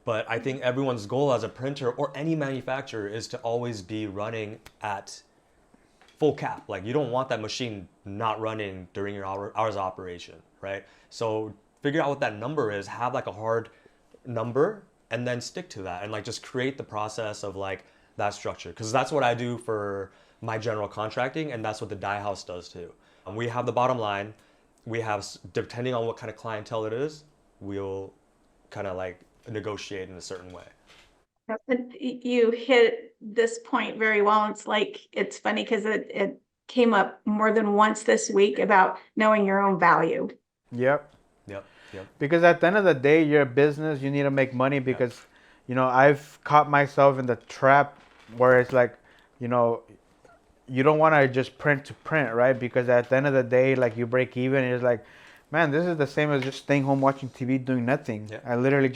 But I think everyone's goal as a printer or any manufacturer is to always be running at full cap. Like you don't want that machine not running during your hours of operation, right? So figure out what that number is, have like a hard number and then stick to that and like just create the process of like that structure. Because that's what I do for my general contracting and that's what the dye house does too. We have the bottom line. We have, depending on what kind of clientele it is, we'll kind of like negotiate in a certain way. You hit this point very well. It's funny because it came up more than once this week about knowing your own value. Yep. Because at the end of the day, you're a business. You need to make money because, you know, I've caught myself in the trap where it's like, you know, you don't want to just print to print, right? Because at the end of the day, like you break even, it's like, man, this is the same as just staying home watching TV doing nothing. Yeah. I literally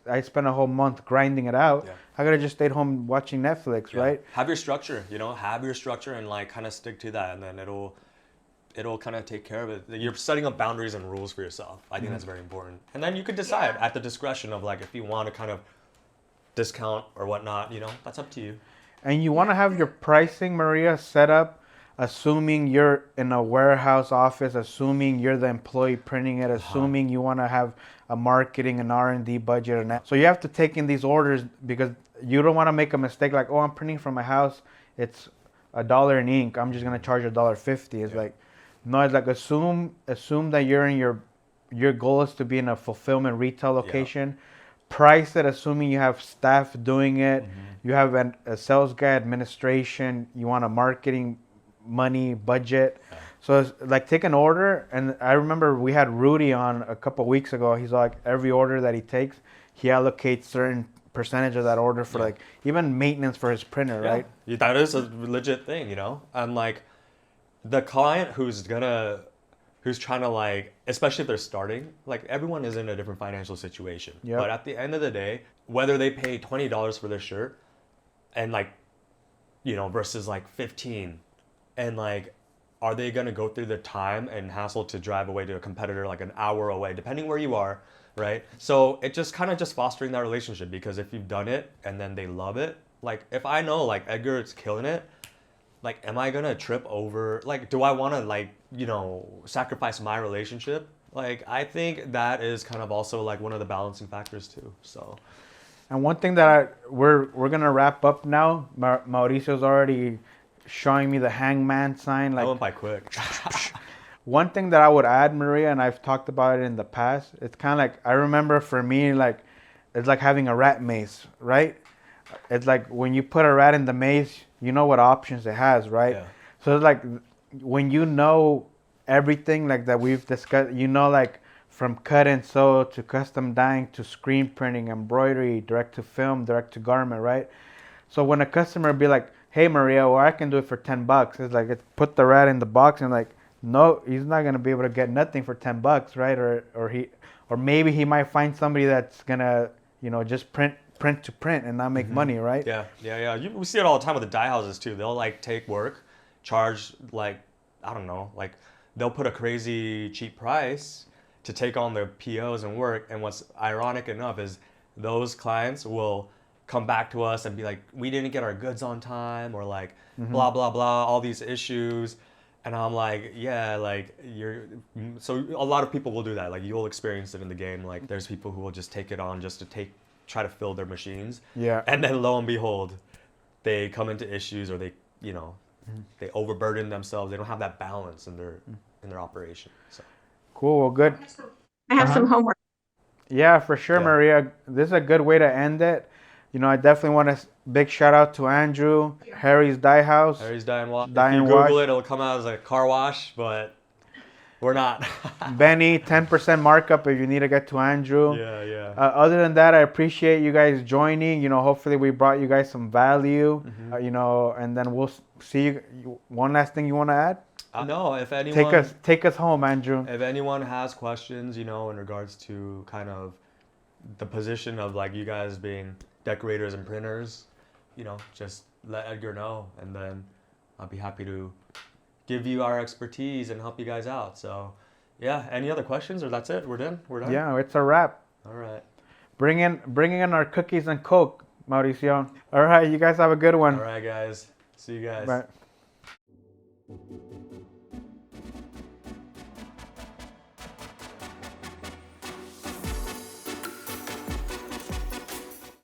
I spent a whole month grinding it out. Yeah. I could have just stayed home watching Netflix, right? Have your structure, you know, and like kind of stick to that, and then it'll kind of take care of it. You're setting up boundaries and rules for yourself. I think that's very important. And then you could decide at the discretion of like if you want to kind of discount or whatnot, you know, that's up to you. And you want to have your pricing, Maria, set up assuming you're in a warehouse office, assuming you're the employee printing it, assuming you want to have a marketing and R&D budget. And that. So you have to take in these orders because you don't want to make a mistake like, oh, I'm printing from my house. It's $1 in ink. I'm just going to charge $1.50. It's like, no, it's like assume that you're in your goal is to be in a fulfillment retail location. Yeah. Price it assuming you have staff doing it. Mm-hmm. You have a sales guy, administration. You want a marketing money budget. Yeah. So it's like take an order. And I remember we had Rudy on a couple of weeks ago. He's like every order that he takes, he allocates certain percentage of that order for like even maintenance for his printer, right? That is a legit thing, you know? And like the client who's trying to like, especially if they're starting, like everyone is in a different financial situation. Yep. But at the end of the day, whether they pay $20 for their shirt and like, you know, versus like 15 and like, are they going to go through the time and hassle to drive away to a competitor like an hour away, depending where you are, right? So it just kind of just fostering that relationship because if you've done it and then they love it, like if I know like Edgar is killing it, like, am I gonna trip over, like, do I wanna like, you know, sacrifice my relationship? Like, I think that is kind of also like one of the balancing factors too, so. And one thing that we're gonna wrap up now, Mauricio's already showing me the hangman sign. Like, I went by quick. One thing that I would add, Maria, and I've talked about it in the past, it's kind of like, I remember for me, like, it's like having a rat maze, right? It's like when you put a rat in the maze, you know what options it has, right? Yeah. So it's like when you know everything like that we've discussed, you know, like from cut and sew to custom dyeing to screen printing, embroidery, direct to film, direct to garment, right? So when a customer be like, hey Maria, well I can do it for $10, it's like, put the rat in the box, and like, no, he's not gonna be able to get nothing for $10, right? Or maybe he might find somebody that's gonna, you know, just print to print and not make money, right? Yeah. We see it all the time with the dye houses too. They'll like take work, charge like, I don't know, like they'll put a crazy cheap price to take on their POs and work. And what's ironic enough is those clients will come back to us and be like, we didn't get our goods on time, or like blah, blah, blah, all these issues. And I'm like, yeah, like so a lot of people will do that. Like you'll experience it in the game. Like there's people who will just take it on just to try to fill their machines. Yeah. And then lo and behold, they come into issues, or they, you know, they overburden themselves. They don't have that balance in their operation. So. Cool, well, good. I have some homework. Yeah, for sure, Yeah. Maria. This is a good way to end it. You know, I definitely want a big shout out to Andrew, Harry's Dye House. Harry's Dye and Wash. Dye If you and Google Wash. it, it'll come out as a car wash, but we're not. Benny, 10% markup if you need to get to Andrew. Yeah. Other than that, I appreciate you guys joining. You know, hopefully we brought you guys some value. You know, and then we'll see you. One last thing you want to add? No, if anyone Take us home, Andrew. if anyone has questions, you know, in regards to kind of the position of like you guys being decorators and printers, you know, just let Edgar know, and then I'll be happy to give you our expertise and help you guys out. So, yeah, any other questions, or that's it? We're done. Yeah, it's a wrap. All right. Bring in our cookies and Coke, Mauricio. All right, you guys have a good one. All right, guys. See you guys. Bye.